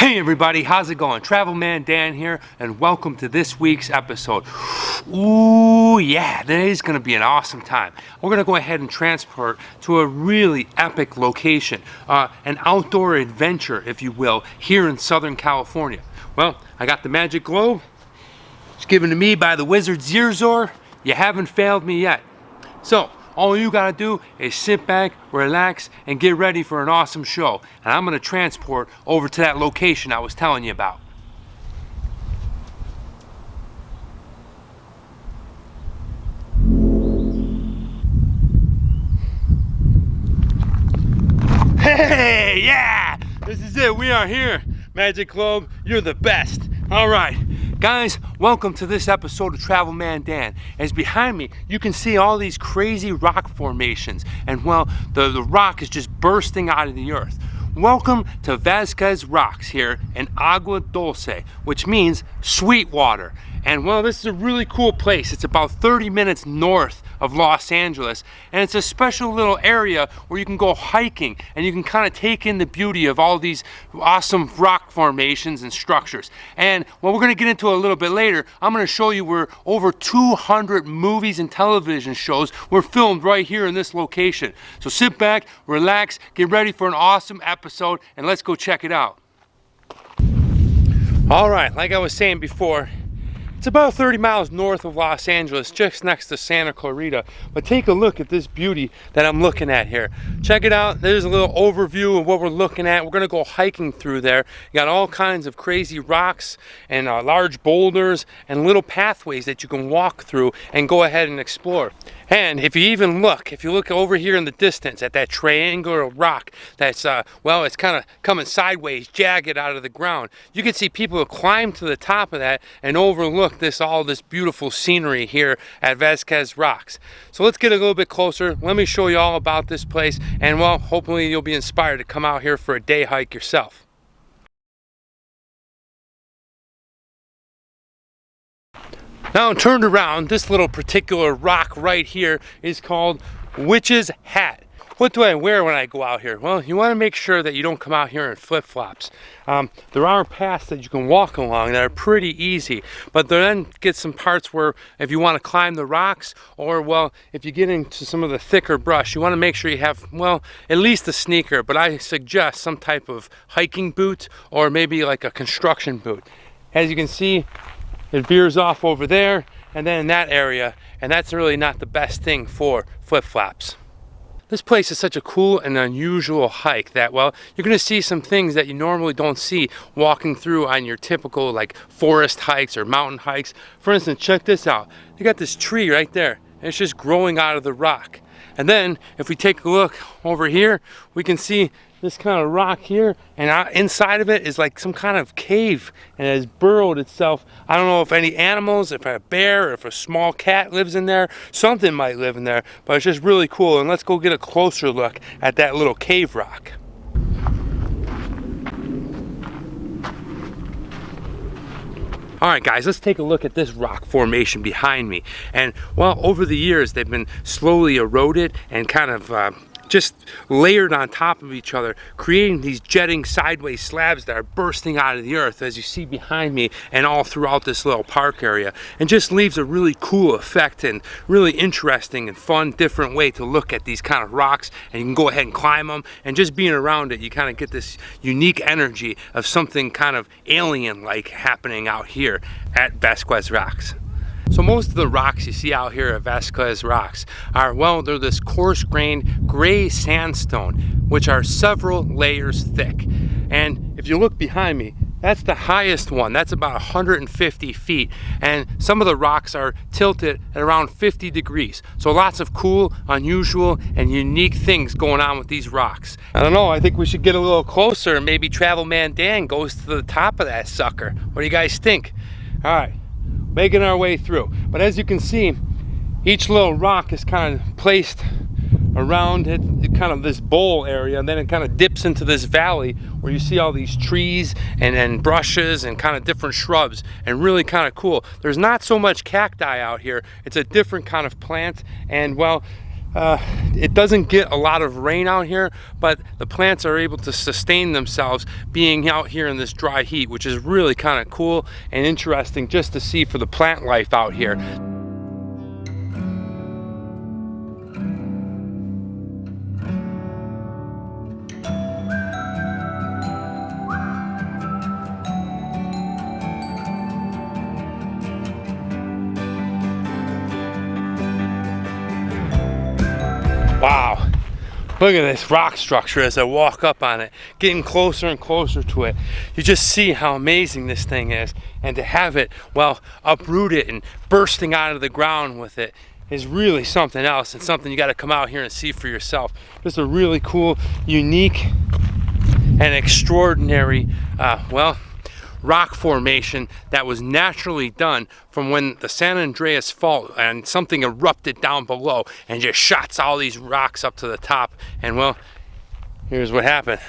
Hey everybody, how's it going? Travel Man Dan here, and welcome to this week's episode. Ooh yeah, today's gonna be an awesome time. We're gonna go ahead and transport to a really epic location, an outdoor adventure, if you will, here in Southern California. Well, I got the magic globe. It's given to me by the wizard Zirzor. You haven't failed me yet. So, all you gotta do is sit back, relax, and get ready for an awesome show. And I'm gonna transport over to that location I was telling you about. Hey, yeah! This is it, we are here. Magic Globe, you're the best. All right. Guys, welcome to this episode of Travel Man Dan. As behind me, you can see all these crazy rock formations. And well, the rock is just bursting out of the earth. Welcome to Vasquez Rocks here in Agua Dulce, which means sweet water. And well, this is a really cool place. It's about 30 minutes north of Los Angeles. And it's a special little area where you can go hiking and you can kind of take in the beauty of all these awesome rock formations and structures. And what we're gonna get into a little bit later, I'm gonna show you where over 200 movies and television shows were filmed right here in this location. So sit back, relax, get ready for an awesome episode, and let's go check it out. All right, like I was saying before, it's about 30 miles north of Los Angeles, just next to Santa Clarita. But take a look at this beauty that I'm looking at here. Check it out. There's a little overview of what we're looking at. We're gonna go hiking through there. You got all kinds of crazy rocks and large boulders and little pathways that you can walk through and go ahead and explore. And if you look over here in the distance at that triangular rock that's, well, it's kind of coming sideways, jagged out of the ground. You can see people who climb to the top of that and overlook all this beautiful scenery here at Vasquez Rocks. So let's get a little bit closer. Let me show you all about this place, and well, hopefully you'll be inspired to come out here for a day hike yourself. Now turned around, this little particular rock right here is called Witch's Hat. What do I wear when I go out here? Well, you want to make sure that you don't come out here in flip-flops. There are paths that you can walk along that are pretty easy, but then get some parts where if you want to climb the rocks, or well, if you get into some of the thicker brush, you want to make sure you have, well, at least a sneaker, but I suggest some type of hiking boot or maybe like a construction boot. As you can see, it veers off over there and then in that area, and that's really not the best thing for flip-flops. This place is such a cool and unusual hike that, well, you're gonna see some things that you normally don't see walking through on your typical like forest hikes or mountain hikes. For instance, check this out. You got this tree right there, and it's just growing out of the rock. And then if we take a look over here, we can see this kind of rock here, and inside of it is like some kind of cave, and it has burrowed itself. I don't know if any animals, if a bear, or if a small cat lives in there. Something might live in there, but it's just really cool. And let's go get a closer look at that little cave rock. All right, guys, let's take a look at this rock formation behind me. And well, over the years, they've been slowly eroded and kind of just layered on top of each other, creating these jetting sideways slabs that are bursting out of the earth, as you see behind me and all throughout this little park area, and just leaves a really cool effect and really interesting and fun, different way to look at these kind of rocks. And you can go ahead and climb them, and just being around it, you kind of get this unique energy of something kind of alien-like happening out here at Vasquez Rocks. So most of the rocks you see out here at Vasquez Rocks are, well, they're this coarse-grained gray sandstone, which are several layers thick. And if you look behind me, that's the highest one. That's about 150 feet. And some of the rocks are tilted at around 50 degrees. So lots of cool, unusual, and unique things going on with these rocks. I don't know, I think we should get a little closer, and maybe Travel Man Dan goes to the top of that sucker. What do you guys think? All right. Making our way through. But as you can see, each little rock is kind of placed around it, kind of this bowl area, and then it kind of dips into this valley where you see all these trees and brushes and kind of different shrubs, and really kind of cool. There's not so much cacti out here. It's a different kind of plant, and well, It doesn't get a lot of rain out here, but the plants are able to sustain themselves being out here in this dry heat, which is really kind of cool and interesting just to see for the plant life out here. Wow, look at this rock structure as I walk up on it, getting closer and closer to it. You just see how amazing this thing is, and to have it, well, uprooted and bursting out of the ground with it is really something else, and something you got to come out here and see for yourself. Just a really cool, unique, and extraordinary, well, rock formation that was naturally done from when the San Andreas fault and something erupted down below and just shots all these rocks up to the top. And well, here's what happened.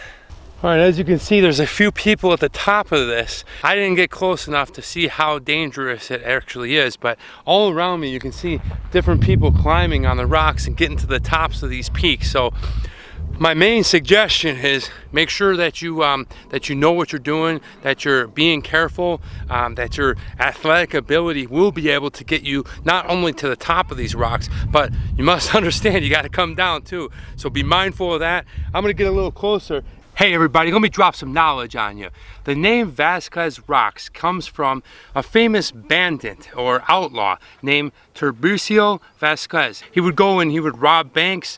All right, as you can see, there's a few people at the top of this. I didn't get close enough to see how dangerous it actually is, but all around me you can see different people climbing on the rocks and getting to the tops of these peaks. So my main suggestion is make sure that you know what you're doing, that you're being careful, that your athletic ability will be able to get you not only to the top of these rocks, but you must understand you got to come down too. So be mindful of that. I'm gonna get a little closer. Hey everybody, let me drop some knowledge on you. The name Vasquez Rocks comes from a famous bandit or outlaw named Tiburcio Vasquez. He would go and he would rob banks,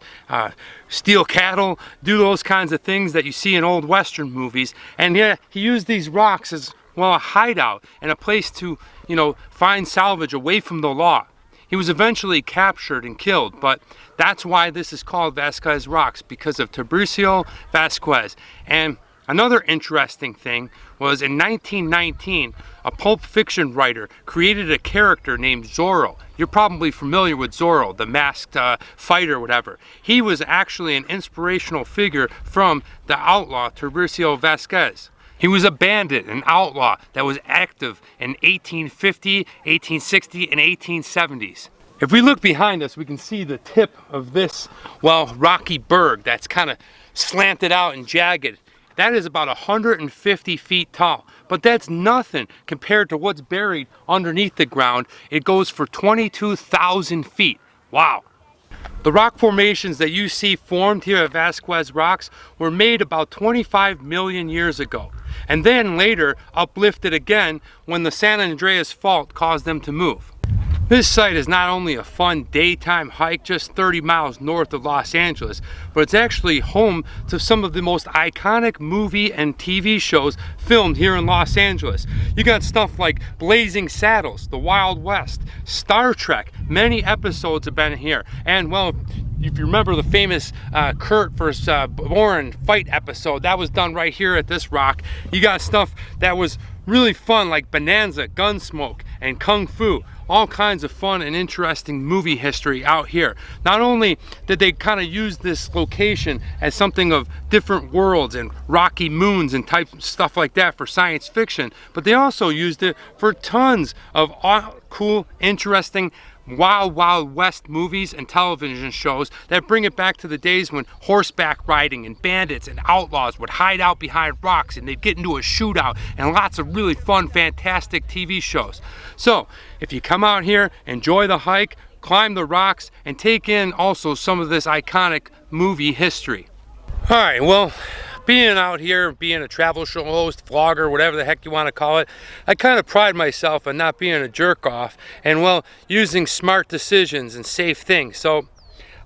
steal cattle, do those kinds of things that you see in old Western movies. And yeah, he used these rocks as, well, a hideout and a place to, you know, find salvage away from the law. He was eventually captured and killed, but that's why this is called Vasquez Rocks, because of Tiburcio Vasquez. And another interesting thing was in 1919, a Pulp Fiction writer created a character named Zorro. You're probably familiar with Zorro, the masked fighter, whatever. He was actually an inspirational figure from the outlaw Tiburcio Vasquez. He was a bandit, an outlaw that was active in 1850, 1860, and 1870s. If we look behind us, we can see the tip of this, well, rocky berg that's kind of slanted out and jagged. That is about 150 feet tall, but that's nothing compared to what's buried underneath the ground. It goes for 22,000 feet. Wow. The rock formations that you see formed here at Vasquez Rocks were made about 25 million years ago, and then later uplifted again when the San Andreas fault caused them to move. This site is not only a fun daytime hike just 30 miles north of Los Angeles, but it's actually home to some of the most iconic movie and TV shows filmed here in Los Angeles. You got stuff like Blazing Saddles, The Wild West, Star Trek. Many episodes have been here. And well, if you remember the famous Kurt vs. Warren fight episode, that was done right here at this rock. You got stuff that was really fun like Bonanza, Gunsmoke, and Kung Fu. All kinds of fun and interesting movie history out here. Not only did they kind of use this location as something of different worlds and rocky moons and type stuff like that for science fiction, but they also used it for tons of cool, interesting, Wild Wild West movies and television shows that bring it back to the days when horseback riding and bandits and outlaws would hide out behind rocks and they'd get into a shootout, and lots of really fun, fantastic TV shows. So if you come out here, enjoy the hike, climb the rocks, and take in also some of this iconic movie history. All right, well, being out here, being a travel show host, vlogger, whatever the heck you want to call it, I kind of pride myself on not being a jerk off and, well, using smart decisions and safe things. So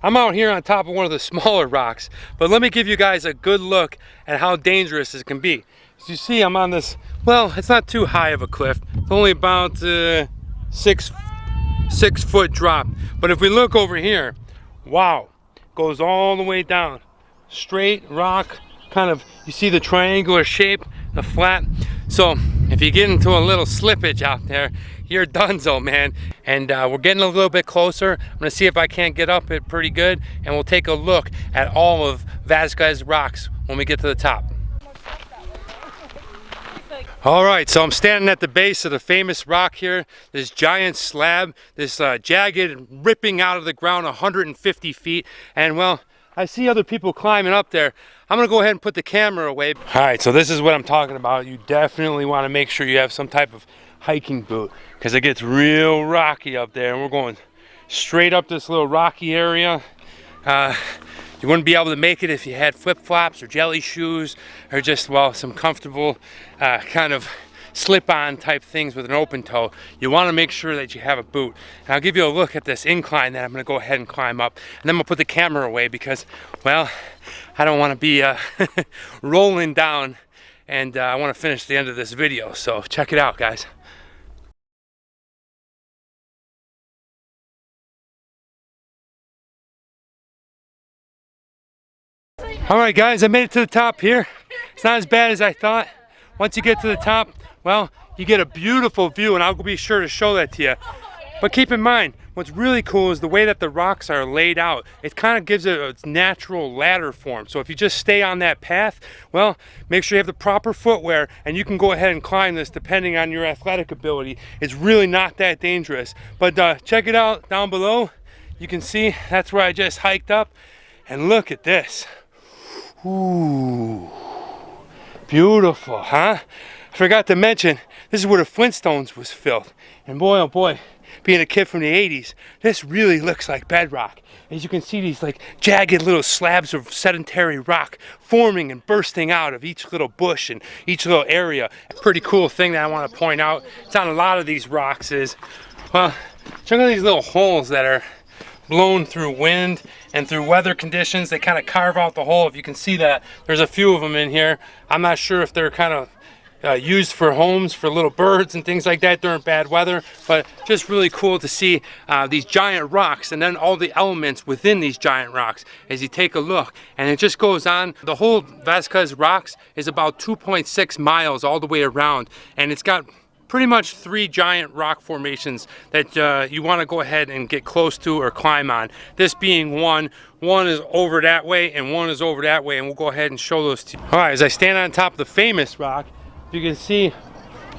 I'm out here on top of one of the smaller rocks, but let me give you guys a good look at how dangerous it can be. As you see, I'm on this, well, it's not too high of a cliff. It's only about 6 foot drop. But if we look over here, wow, goes all the way down. Straight rock, kind of, you see the triangular shape, the flat. So if you get into a little slippage out there, you're donezo, man. And we're getting a little bit closer. I'm gonna see if I can't get up it pretty good, and we'll take a look at all of Vasquez Rocks when we get to the top. All right, so I'm standing at the base of the famous rock here, this giant slab, this jagged ripping out of the ground 150 feet, and well, I see other people climbing up there. I'm gonna go ahead and put the camera away. All right, so this is what I'm talking about. You definitely wanna make sure you have some type of hiking boot, because it gets real rocky up there, and we're going straight up this little rocky area. You wouldn't be able to make it if you had flip-flops or jelly shoes or just, well, some comfortable kind of slip-on type things with an open toe. You want to make sure that you have a boot. And I'll give you a look at this incline that I'm going to go ahead and climb up. And then I'm going to put the camera away because, well, I don't want to be rolling down, and I want to finish the end of this video. So check it out, guys. All right, guys, I made it to the top here. It's not as bad as I thought. Once you get to the top, well, you get a beautiful view, and I'll be sure to show that to you. But keep in mind, what's really cool is the way that the rocks are laid out. It kind of gives it its natural ladder form. So if you just stay on that path, well, make sure you have the proper footwear, and you can go ahead and climb this depending on your athletic ability. It's really not that dangerous. But check it out down below. You can see that's where I just hiked up. And look at this. Ooh, beautiful, huh? I forgot to mention, this is where the Flintstones was filmed. And boy, oh boy, being a kid from the 80s, this really looks like bedrock. As you can see, these like jagged little slabs of sedentary rock forming and bursting out of each little bush and each little area. A pretty cool thing that I want to point out, it's on a lot of these rocks is, well, check out these little holes that are blown through wind and through weather conditions. They kind of carve out the hole. If you can see that, there's a few of them in here. I'm not sure if they're kind of used for homes for little birds and things like that during bad weather, but just really cool to see these giant rocks and then all the elements within these giant rocks as you take a look. And it just goes on. The whole Vasquez Rocks is about 2.6 miles all the way around, and it's got pretty much 3 giant rock formations that you want to go ahead and get close to or climb on. This being one is over that way and one is over that way, and we'll go ahead and show those to you. All right, as I stand on top of the famous rock, you can see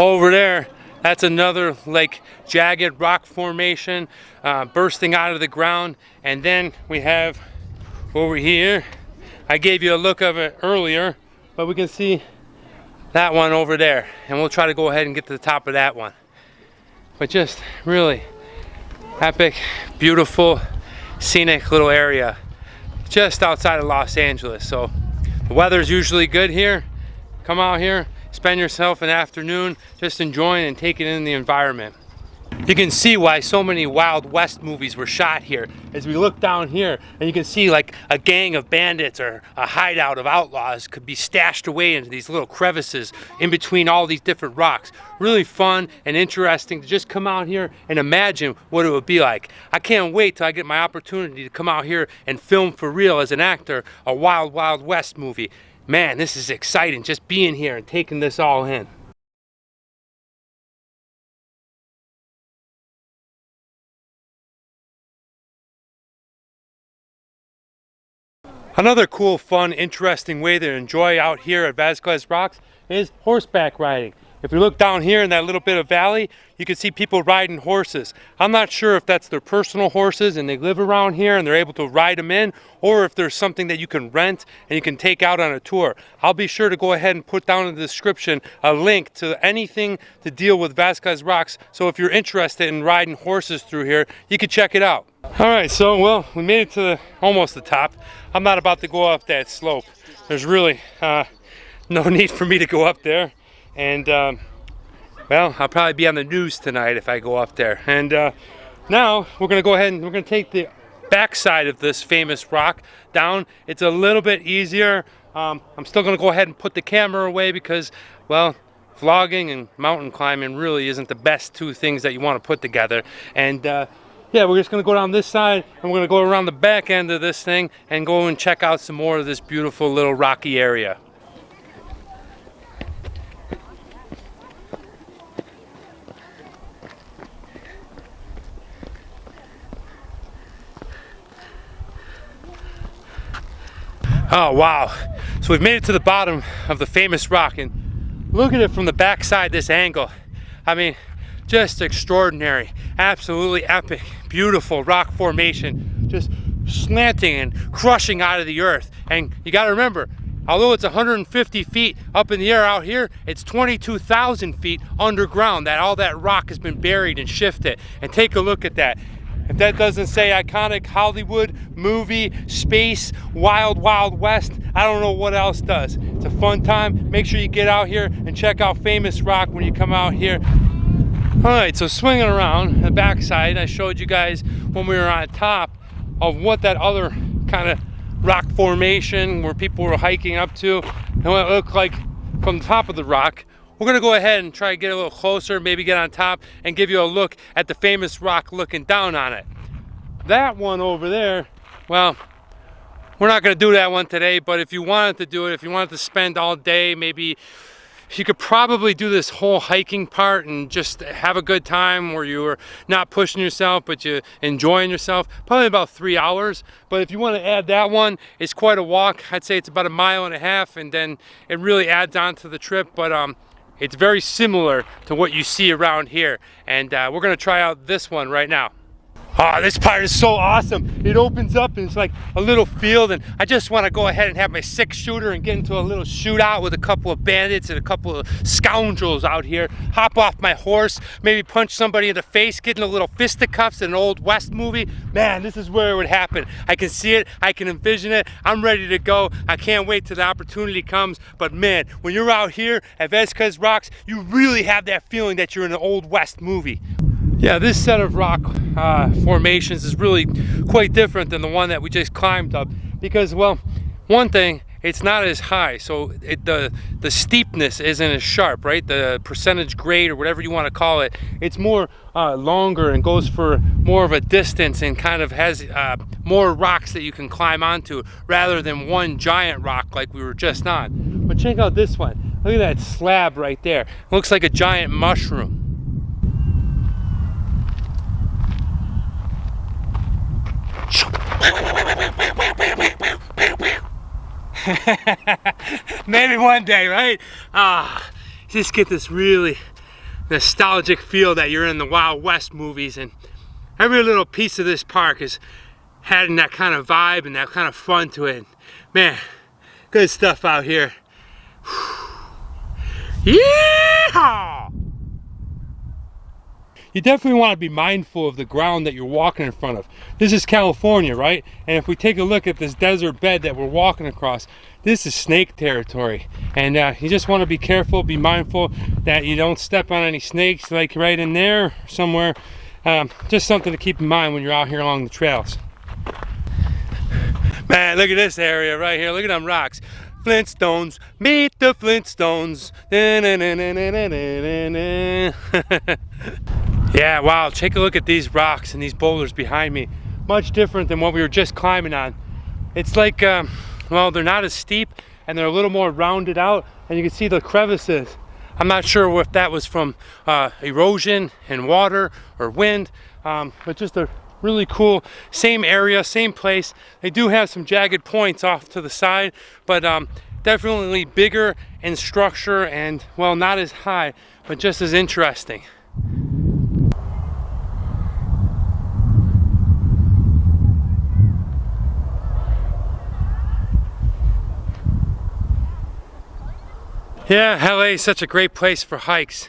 over there, that's another like jagged rock formation bursting out of the ground. And then we have over here, I gave you a look of it earlier, but we can see that one over there, and we'll try to go ahead and get to the top of that one. But just really epic, beautiful, scenic little area just outside of Los Angeles. So the weather's usually good here. Come out here, spend yourself an afternoon just enjoying and taking in the environment. You can see why so many Wild West movies were shot here. As we look down here, and you can see like a gang of bandits or a hideout of outlaws could be stashed away into these little crevices in between all these different rocks. Really fun and interesting to just come out here and imagine what it would be like. I can't wait till I get my opportunity to come out here and film for real as an actor a Wild Wild West movie. Man, this is exciting just being here and taking this all in. Another cool, fun, interesting way to enjoy out here at Vasquez Rocks is horseback riding. If you look down here in that little bit of valley, you can see people riding horses. I'm not sure if that's their personal horses and they live around here and they're able to ride them in, or if there's something that you can rent and you can take out on a tour. I'll be sure to go ahead and put down in the description a link to anything to deal with Vasquez Rocks. So if you're interested in riding horses through here, you can check it out. All right, so well, we made it to almost the top. I'm not about to go up that slope. There's really no need for me to go up there. And well, I'll probably be on the news tonight if I go up there. And now we're gonna go ahead and we're gonna take the backside of this famous rock down. It's a little bit easier. I'm still gonna go ahead and put the camera away because, well, vlogging and mountain climbing really isn't the best two things that you want to put together. And yeah, we're just gonna go down this side and we're gonna go around the back end of this thing and go and check out some more of this beautiful little rocky area. Oh wow, so we've made it to the bottom of the famous rock, and look at it from the backside, this angle. I mean, just extraordinary, absolutely epic, beautiful rock formation, just slanting and crushing out of the earth. And you got to remember, although it's 150 feet up in the air out here, it's 22,000 feet underground that all that rock has been buried and shifted. And take a look at that. If that doesn't say iconic Hollywood movie, space, wild, wild west, I don't know what else does. It's a fun time. Make sure you get out here and check out Famous Rock when you come out here. All right, so swinging around the backside, I showed you guys when we were on top of what that other kind of rock formation where people were hiking up to and what it looked like from the top of the rock. We're gonna go ahead and try to get a little closer, maybe get on top and give you a look at the Famous Rock looking down on it. That one over there, well, we're not gonna do that one today, but if you wanted to do it, if you wanted to spend all day, maybe you could probably do this whole hiking part and just have a good time where you are not pushing yourself, but you're enjoying yourself. Probably about 3 hours. But if you want to add that one, it's quite a walk. I'd say it's about 1.5 miles, and then it really adds on to the trip. But it's very similar to what you see around here. And we're going to try out this one right now. Oh, this part is so awesome. It opens up and it's like a little field, and I just want to go ahead and have my 6-shooter and get into a little shootout with a couple of bandits and a couple of scoundrels out here. Hop off my horse, maybe punch somebody in the face, get in a little fisticuffs in an old West movie. Man, this is where it would happen. I can see it, I can envision it. I'm ready to go. I can't wait till the opportunity comes. But man, when you're out here at Vasquez Rocks, you really have that feeling that you're in an old West movie. Yeah, this set of rock formations is really quite different than the one that we just climbed up because, well, one thing, it's not as high, so the steepness isn't as sharp, right? The percentage grade or whatever you want to call it, it's more longer and goes for more of a distance and kind of has more rocks that you can climb onto rather than one giant rock like we were just on. But check out this one. Look at that slab right there. It looks like a giant mushroom. Maybe one day, right? Just get this really nostalgic feel that you're in the Wild West movies, and every little piece of this park is having that kind of vibe and that kind of fun to it. Man, good stuff out here. Yeehaw! You definitely want to be mindful of the ground that you're walking in front of. This is California, right? And if we take a look at this desert bed that we're walking across, this is snake territory. And you just want to be careful, be mindful that you don't step on any snakes like right in there somewhere. Just something to keep in mind when you're out here along the trails. Man, look at this area right here. Look at them rocks. Flintstones, meet the Flintstones. Yeah, wow, take a look at these rocks and these boulders behind me. Much different than what we were just climbing on. It's like, well, they're not as steep and they're a little more rounded out, and you can see the crevices. I'm not sure if that was from erosion and water or wind, but just a really cool, same area, same place. They do have some jagged points off to the side, but definitely bigger in structure and, well, not as high, but just as interesting. Yeah, LA is such a great place for hikes.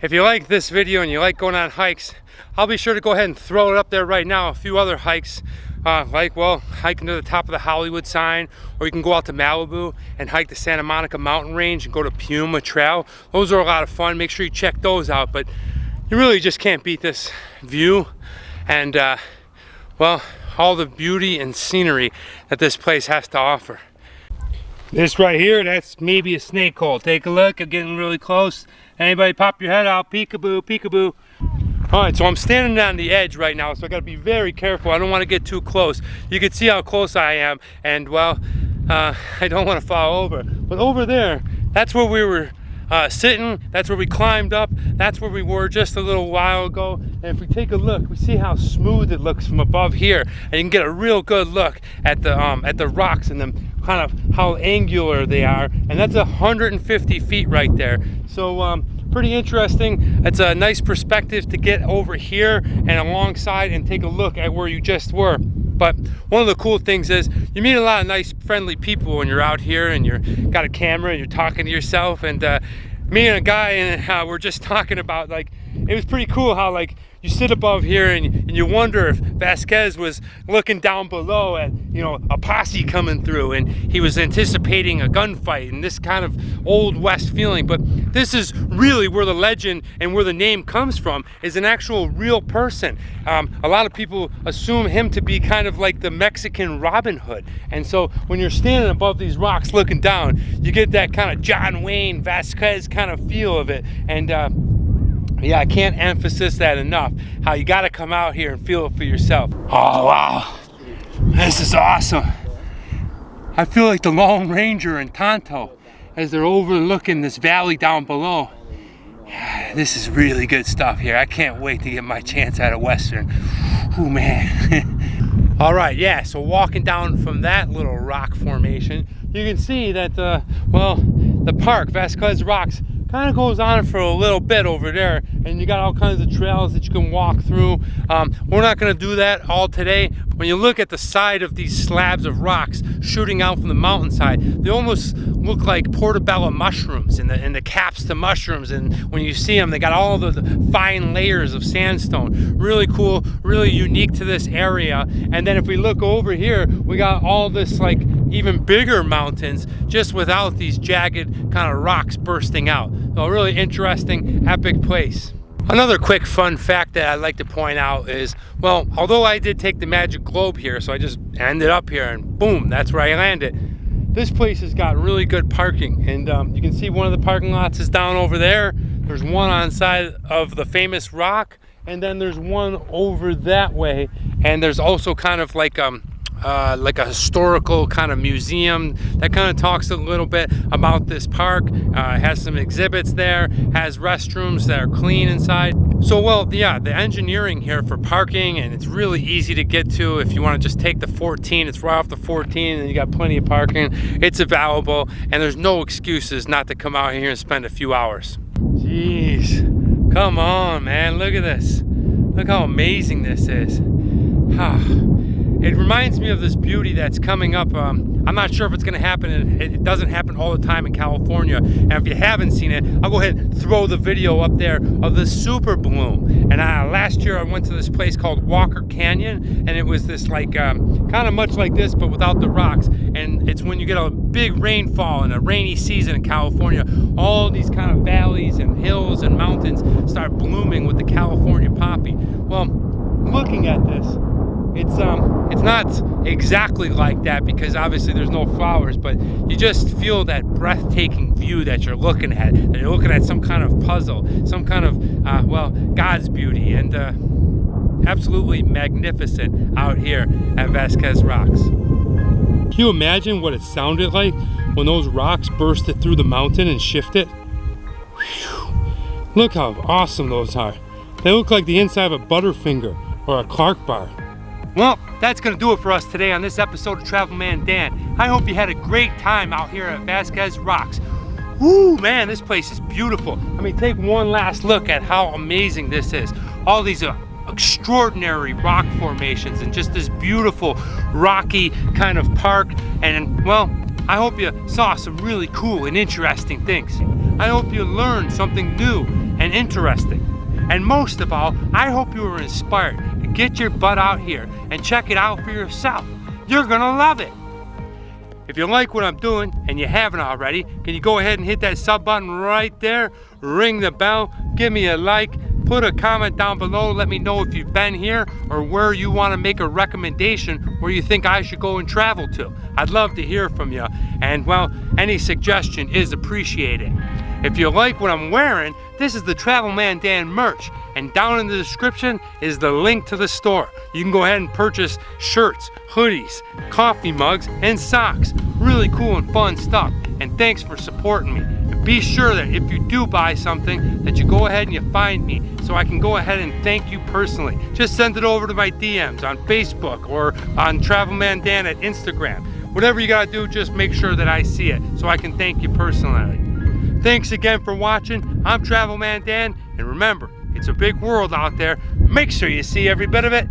If you like this video and you like going on hikes, I'll be sure to go ahead and throw it up there right now. A few other hikes, like, well, hiking to the top of the Hollywood sign, or you can go out to Malibu and hike the Santa Monica mountain range and go to Puma Trail. Those are a lot of fun. Make sure you check those out. But you really just can't beat this view and, well, all the beauty and scenery that this place has to offer. This right here, that's maybe a snake hole. Take a look, I'm getting really close. Anybody pop your head out, peekaboo, peekaboo. All right, so I'm standing on the edge right now, so I gotta be very careful. I don't wanna get too close. You can see how close I am, and well, I don't wanna fall over. But over there, that's where we were sitting, that's where we climbed up, that's where we were just a little while ago. And if we take a look, we see how smooth it looks from above here, and you can get a real good look at the rocks and them kind of how angular they are, and that's 150 feet right there. So pretty interesting. It's a nice perspective to get over here and alongside and take a look at where you just were. But one of the cool things is you meet a lot of nice, friendly people when you're out here and you're got a camera and you're talking to yourself. And me and a guy and we're just talking about, like, it was pretty cool how, like, you sit above here and you wonder if Vasquez was looking down below at, you know, a posse coming through, and he was anticipating a gunfight and this kind of old West feeling. But this is really where the legend and where the name comes from, is an actual real person. A lot of people assume him to be kind of like the Mexican Robin Hood. And so when you're standing above these rocks looking down, you get that kind of John Wayne Vasquez kind of feel of it. And yeah, I can't emphasize that enough, how you got to come out here and feel it for yourself. Oh, wow. This is awesome. I feel like the Lone Ranger and Tonto as they're overlooking this valley down below. This is really good stuff here. I can't wait to get my chance at a Western. Oh, man. All right, yeah, so walking down from that little rock formation, you can see that, well, the park, Vasquez Rocks, kind of goes on for a little bit over there, and you got all kinds of trails that you can walk through. We're not going to do that all today. When you look at the side of these slabs of rocks shooting out from the mountainside, they almost look like portobello mushrooms in the caps to mushrooms, and when you see them, they got all the fine layers of sandstone. Really cool, really unique to this area. And then if we look over here, we got all this, like, even bigger mountains just without these jagged kind of rocks bursting out. So a really interesting, epic place. Another quick fun fact that I'd like to point out is, well, although I did take the magic globe here, so I just ended up here and boom, that's where I landed. This place has got really good parking, and you can see one of the parking lots is down over there. There's one on the side of the famous rock, and then there's one over that way, and there's also kind of like a historical kind of museum that kind of talks a little bit about this park. Has some exhibits there, has restrooms that are clean inside. So, well, yeah, the engineering here for parking, and it's really easy to get to. If you want to just take the 14, it's right off the 14 and you got plenty of parking. It's available, and there's no excuses not to come out here and spend a few hours. Jeez, come on, man, look at this. Look how amazing this is. It reminds me of this beauty that's coming up. I'm not sure if it's going to happen. It doesn't happen all the time in California. And if you haven't seen it, I'll go ahead and throw the video up there of the super bloom. And last year I went to this place called Walker Canyon, and it was this, like, kind of much like this, but without the rocks. And it's when you get a big rainfall in a rainy season in California, all these kind of valleys and hills and mountains start blooming with the California poppy. Well, looking at this, it's not exactly like that, because obviously there's no flowers, but you just feel that breathtaking view that you're looking at, and you're looking at some kind of puzzle, some kind of, well, God's beauty, and absolutely magnificent out here at Vasquez Rocks. Can you imagine what it sounded like when those rocks bursted through the mountain and shifted? Whew. Look how awesome those are. They look like the inside of a Butterfinger or a Clark bar. Well, that's going to do it for us today on this episode of Travel Man Dan. I hope you had a great time out here at Vasquez Rocks. Woo, man, this place is beautiful. I mean, take one last look at how amazing this is. All these extraordinary rock formations and just this beautiful rocky kind of park. And, well, I hope you saw some really cool and interesting things. I hope you learned something new and interesting. And most of all, I hope you were inspired to get your butt out here and check it out for yourself. You're gonna love it. If you like what I'm doing and you haven't already, can you go ahead and hit that sub button right there, ring the bell, give me a like, put a comment down below, let me know if you've been here or where you want to make a recommendation where you think I should go and travel to. I'd love to hear from you, and, well, any suggestion is appreciated. If you like what I'm wearing, this is the Travel Man Dan merch, and down in the description is the link to the store. You can go ahead and purchase shirts, hoodies, coffee mugs, and socks. Really cool and fun stuff, and thanks for supporting me. And be sure that if you do buy something, that you go ahead and you find me so I can go ahead and thank you personally. Just send it over to my DMs on Facebook or on Travel Man Dan at Instagram. Whatever you gotta do, just make sure that I see it so I can thank you personally. Thanks again for watching. I'm Travel Man Dan, and remember, it's a big world out there. Make sure you see every bit of it.